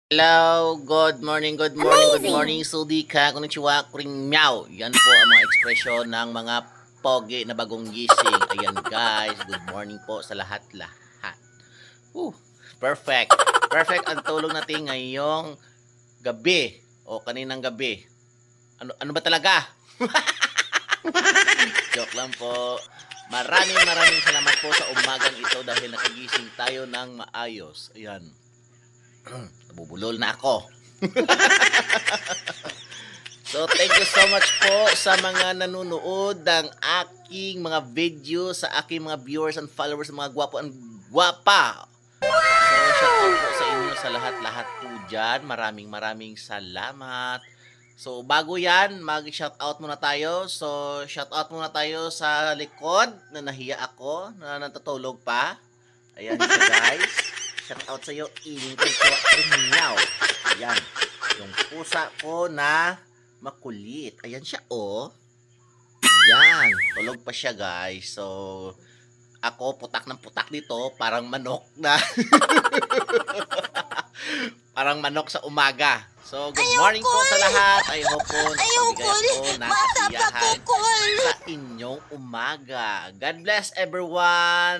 Hello, good morning, Sudika, konnichiwa, kuring meow. Yan po ang mga ekspresyon ng mga pogi na bagong gising. Ayan guys, good morning po sa lahat-lahat. Perfect. Perfect ang tulog natin ngayong gabi o kaninang gabi. Ano ba talaga? Joke lang po. Maraming salamat po sa umagang ito dahil nakagising tayo ng maayos. Ayan. Nabubulol na ako. So, thank you so much po sa mga nanonood ng aking mga video, sa aking mga viewers and followers, mga gwapo and gwapa. So, shout out po sa inyo sa lahat-lahat po dyan. Maraming salamat. So, bago yan, mag-shout out muna tayo. So, shout out muna tayo sa likod na nahiya ako, na natutulog pa. Ayan siya guys. Shout out sa iyo, iling ko inyaw. Ayan. Yung pusa ko na makulit. Ayan siya, oh. Ayan. Tulog pa siya, guys. So, ako, putak ng putak dito. Parang manok na. Parang manok sa umaga. So, good morning po sa lahat. I hope po nakabigay po ng kasiyahan sa inyong umaga. God bless everyone.